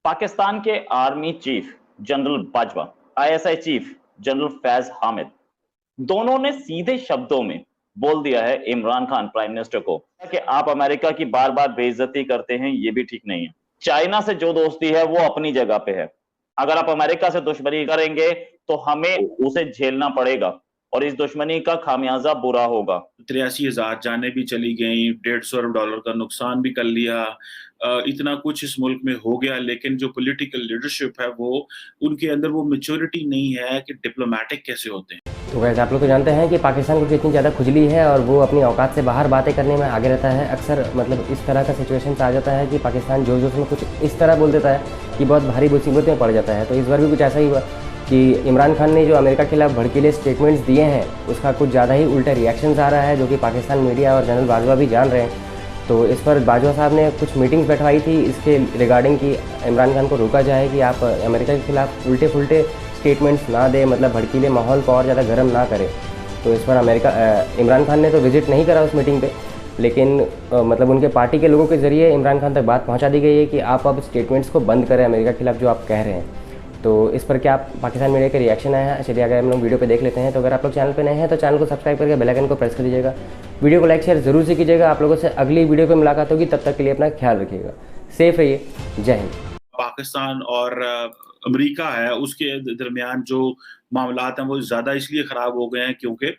पाकिस्तान के army chief general Bajwa, ISI chief general Faiz Hamid, दोनों ने सीधे शब्दों में बोल दिया है इमरान खान प्राइम मिनिस्टर को कि आप अमेरिका की बार बार बेइज्जती करते हैं, ये भी ठीक नहीं है। चाइना से जो दोस्ती है वो अपनी जगह पे है। अगर आप अमेरिका से दुश्मनी करेंगे तो हमें उसे झेलना पड़ेगा और इस दुश्मनी का खामियाजा बुरा होगा। 83,000 जाने भी चली गई, $150 अरब का नुकसान भी कर लिया। इतना कुछ इस मुल्क में हो गया, लेकिन जो पॉलिटिकल लीडरशिप है वो उनके अंदर वो मैच्योरिटी नहीं है कि डिप्लोमेटिक कैसे होते हैं। तो वैसे आप लोग तो जानते हैं कि पाकिस्तान को कितनी ज़्यादा खुजली है और वो अपनी औकात से बाहर बातें करने में आगे रहता है। अक्सर मतलब इस तरह का सिचुएशन आ जाता है कि पाकिस्तान जोश जोश में कुछ इस तरह बोल देता है कि बहुत भारी मुसीबत में पड़ जाता है। तो इस बार भी कुछ ऐसा ही हुआ कि इमरान खान ने जो अमेरिका के खिलाफ भड़कीले स्टेटमेंट्स दिए हैं उसका कुछ ज़्यादा ही उल्टा रिएक्शंस आ रहा है, जो कि पाकिस्तान मीडिया और जनरल बाजवा भी जान रहे हैं। तो इस पर बाजवा साहब ने कुछ मीटिंग्स बैठवाई थी इसके रिगार्डिंग कि इमरान खान को रोका जाए कि आप अमेरिका के खिलाफ उल्टे फुल्टे स्टेटमेंट्स ना दें, मतलब भड़कीले माहौल को और ज़्यादा गर्म ना करें। तो इस पर इमरान खान ने तो विजिट नहीं करा उस मीटिंग पे, लेकिन मतलब उनके पार्टी के लोगों के ज़रिए इमरान खान तक बात पहुंचा दी गई है कि आप अब स्टेटमेंट्स को बंद करें अमेरिका के खिलाफ जो आप कह रहे हैं। तो इस पर क्या पाकिस्तान मीडिया का रिएक्शन आया है, चलिए अगर हम लोग वीडियो पे देख लेते हैं। तो अगर आप लोग चैनल पे नए हैं तो चैनल को सब्सक्राइब करके बेल आइकन को प्रेस कर दीजिएगा। वीडियो को लाइक शेयर जरूर से कीजिएगा। आप लोगों से अगली वीडियो पे मुलाकात होगी, तब तक के लिए अपना ख्याल रखिएगा, सेफ रहिए, जय हिंद। पाकिस्तान और अमेरिका है उसके दरमियान जो मामलात हैं वो ज़्यादा इसलिए ख़राब हो गए हैं क्योंकि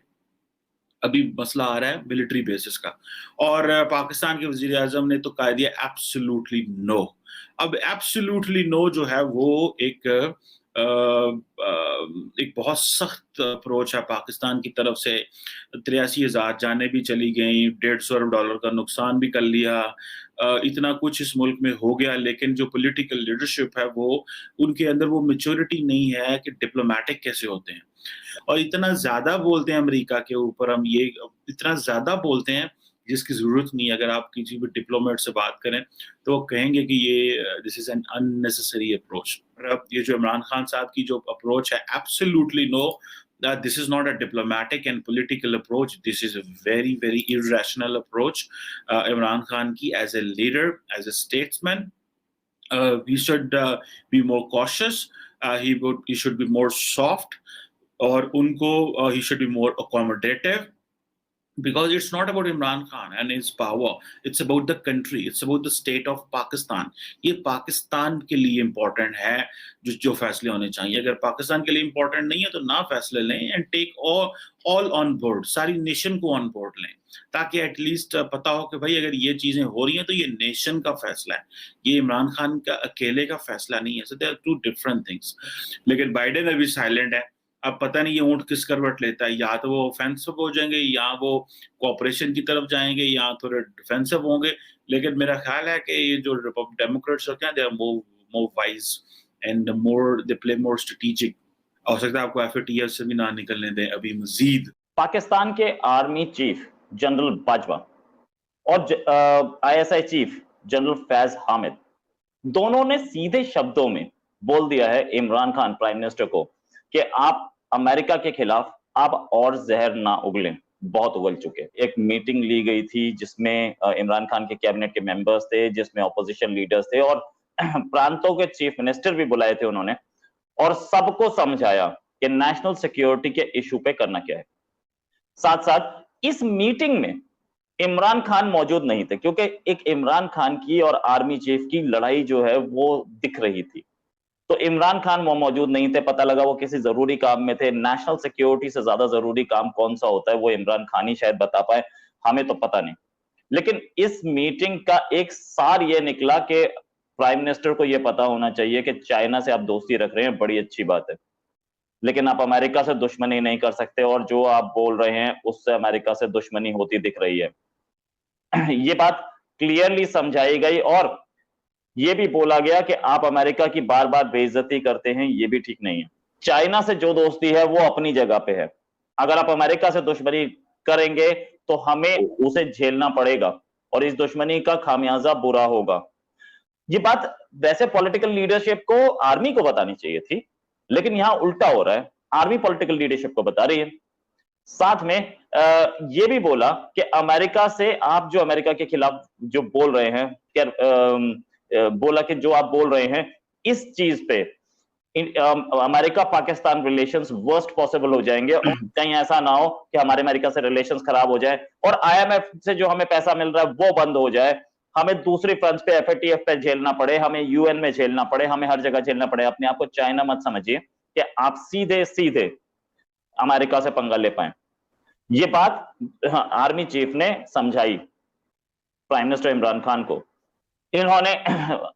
अभी मसला आ रहा है मिलिट्री बेसिस का, और पाकिस्तान के वज़ीर आज़म ने तो कह दिया एब्सोल्युटली नो। अब एब्सोल्युटली नो जो है वो एक बहुत सख्त अप्रोच है पाकिस्तान की तरफ से। 83,000 जाने भी चली गई, $150 अरब का नुकसान भी कर लिया। इतना कुछ इस मुल्क में हो गया, लेकिन जो पॉलिटिकल लीडरशिप है वो उनके अंदर वो मैच्योरिटी नहीं है कि डिप्लोमेटिक कैसे होते हैं। और इतना ज्यादा बोलते हैं अमेरिका के ऊपर, हम ये इतना ज्यादा बोलते हैं जिसकी जरूरत नहीं है। अगर आप किसी भी डिप्लोमेट से बात करें तो वो कहेंगे कि ये this is an unnecessary approach. अब ये जो इमरान खान साहब की जो अप्रोच है, absolutely no, this is not a diplomatic and political approach. This is a very, very irrational approach. Imran Khan ki as a leader, as a statesman, he should be more cautious. He should be more soft, और उनको he should be more accommodative. Because it's not about Imran Khan and his power, it's about the country, it's about the state of Pakistan. ये पाकिस्तान के लिए important है जो फैसले होने चाहिए। अगर पाकिस्तान के लिए इम्पोर्टेंट नहीं है तो ना फैसले लें, and take all on board, सारी नेशन को ऑन बोर्ड लें, ताकि एटलीस्ट पता हो कि भाई अगर ये चीजें हो रही हैं तो ये नेशन का फैसला है, ये इमरान खान का अकेले का फैसला नहीं है। So they are two different things. लेकिन बाइडेन अभी साइलेंट है। अब पता नहीं ये ऊंट किस करवट लेता है, या तो वो ऑफेंसिव हो जाएंगे, या वो कोऑपरेशन की तरफ जाएंगे, या थोड़े डिफेंसिव होंगे। लेकिन मेरा ख्याल है कि ये जो डेमोक्रेट्स होते हैं they are more wise and they play more strategic. हो सकता है आपको एफएटीएफ से भी ना निकलने दें अभी मजीद। पाकिस्तान के आर्मी चीफ जनरल बाजवा और ISI chief general Faiz Hamid, दोनों ने सीधे शब्दों में बोल दिया है इमरान खान प्राइम मिनिस्टर को कि आप अमेरिका के खिलाफ आप और जहर ना उगलें, बहुत उगल चुके। एक मीटिंग ली गई थी जिसमें इमरान खान के कैबिनेट के मेंबर्स थे, जिसमें ऑपोजिशन लीडर्स थे और प्रांतों के चीफ मिनिस्टर भी बुलाए थे उन्होंने, और सबको समझाया कि नेशनल सिक्योरिटी के इशू पे करना क्या है। साथ साथ इस मीटिंग में इमरान खान मौजूद नहीं थे, क्योंकि एक इमरान खान की और आर्मी चीफ की लड़ाई जो है वो दिख रही थी। तो इमरान खान वो मौजूद नहीं थे, पता लगा वो किसी जरूरी काम में थे। नेशनल सिक्योरिटी से ज्यादा जरूरी काम कौन सा होता है वो इमरान खान ही शायद बता पाए, हमें तो पता नहीं। लेकिन इस मीटिंग का एक सार ये निकला कि प्राइम मिनिस्टर को ये पता होना चाहिए कि चाइना से आप दोस्ती रख रहे हैं, बड़ी अच्छी बात है, लेकिन आप अमेरिका से दुश्मनी नहीं कर सकते, और जो आप बोल रहे हैं उससे अमेरिका से दुश्मनी होती दिख रही है। ये बात क्लियरली समझाई गई और ये भी बोला गया कि आप अमेरिका की बार बार बेइज्जती करते हैं, ये भी ठीक नहीं है। चाइना से जो दोस्ती है वो अपनी जगह पे है। अगर आप अमेरिका से दुश्मनी करेंगे तो हमें उसे झेलना पड़ेगा और इस दुश्मनी का खामियाजा बुरा होगा। ये बात वैसे पॉलिटिकल लीडरशिप को, आर्मी को बतानी चाहिए थी, लेकिन यहां उल्टा हो रहा है, आर्मी पॉलिटिकल लीडरशिप को बता रही है। साथ में ये भी बोला कि अमेरिका से आप जो अमेरिका के खिलाफ जो बोल रहे हैं, बोला कि जो आप बोल रहे हैं इस चीज पे America Pakistan relations worst possible हो जाएंगे और कहीं ऐसा ना हो कि हमारे अमेरिका से रिलेशंस खराब हो जाए और आईएमएफ से जो हमें पैसा मिल रहा है वो बंद हो जाए, हमें दूसरी फंड्स पे एफएटीएफ पे झेलना पड़े, हमें यूएन में झेलना पड़े, हमें हर जगह झेलना पड़े। अपने आप को चाइना मत समझिए कि आप सीधे सीधे अमेरिका से पंगा ले पाए। ये बात आर्मी चीफ ने समझाई प्राइम मिनिस्टर इमरान खान को। इन्होंने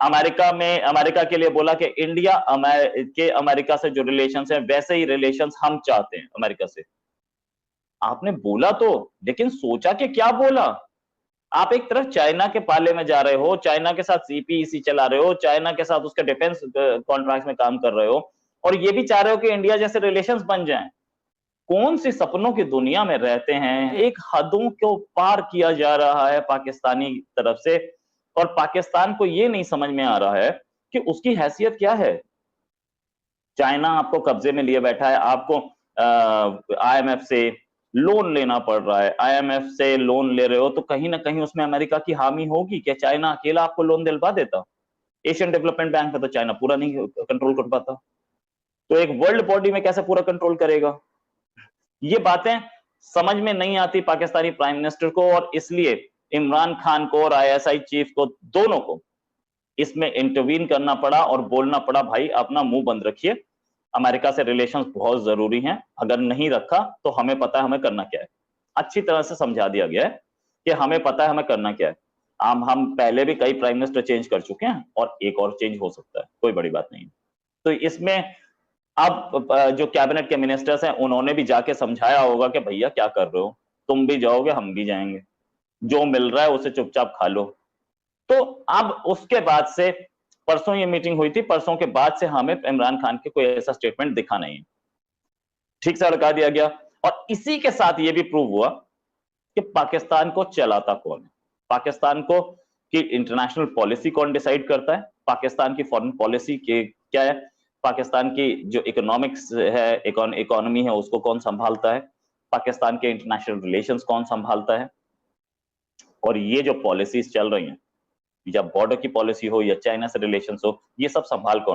अमेरिका के लिए बोला कि इंडिया के अमेरिका से जो रिलेशंस हैं वैसे ही रिलेशंस हम चाहते हैं अमेरिका से। आपने बोला तो, लेकिन सोचा कि क्या बोला। आप एक तरफ चाइना के पाले में जा रहे हो, चाइना के साथ सीपीईसी चला रहे हो, चाइना के साथ उसके डिफेंस कॉन्ट्रैक्ट में काम कर रहे हो और ये भी चाह रहे हो कि इंडिया जैसे रिलेशंस बन जाएं। कौन सी सपनों की दुनिया में रहते हैं। एक हदों को पार किया जा रहा है पाकिस्तानी तरफ से और पाकिस्तान को यह नहीं समझ में आ रहा है कि उसकी हैसियत क्या है। चाइना आपको कब्जे में लिए बैठा है, आपको आईएमएफ से लोन लेना पड़ रहा है। आईएमएफ से लोन ले रहे हो तो कहीं ना कहीं उसमें अमेरिका की हामी होगी। क्या चाइना अकेला आपको लोन दिलवा देता? एशियन डेवलपमेंट बैंक में तो चाइना पूरा नहीं कंट्रोल कर पाता, तो एक वर्ल्ड बॉडी में कैसे पूरा कंट्रोल करेगा? ये बातें समझ में नहीं आती पाकिस्तानी प्राइम मिनिस्टर को और इसलिए इमरान खान को और आईएसआई चीफ को, दोनों को इसमें इंटरवीन करना पड़ा और बोलना पड़ा, भाई अपना मुंह बंद रखिए, अमेरिका से रिलेशंस बहुत जरूरी हैं, अगर नहीं रखा तो हमें पता है हमें करना क्या है। अच्छी तरह से समझा दिया गया है कि हमें पता है हमें करना क्या है। हम पहले भी कई प्राइम मिनिस्टर चेंज कर चुके हैं और एक और चेंज हो सकता है, कोई बड़ी बात नहीं। तो इसमें अब जो कैबिनेट के मिनिस्टर्स हैं उन्होंने भी जाके समझाया होगा कि भैया क्या कर रहे हो, तुम भी जाओगे हम भी जाएंगे, जो मिल रहा है उसे चुपचाप खा लो। तो अब उसके बाद से परसों ये मीटिंग हुई थी, परसों के बाद से हमें इमरान खान के कोई ऐसा स्टेटमेंट दिखा नहीं है, ठीक से लगा दिया गया। और इसी के साथ ये भी प्रूव हुआ कि पाकिस्तान को चलाता कौन है, पाकिस्तान को की इंटरनेशनल पॉलिसी कौन डिसाइड करता है, पाकिस्तान की फॉरेन पॉलिसी के क्या है, पाकिस्तान की जो इकोनॉमिक्स है, इकोनॉमी है उसको कौन संभालता है, पाकिस्तान के इंटरनेशनल रिलेशंस कौन संभालता है। और ये जो पॉलिसीज चल रही हैं, या बॉर्डर की पॉलिसी हो या चाइना से रिलेशंस हो, ये सब संभाल कौन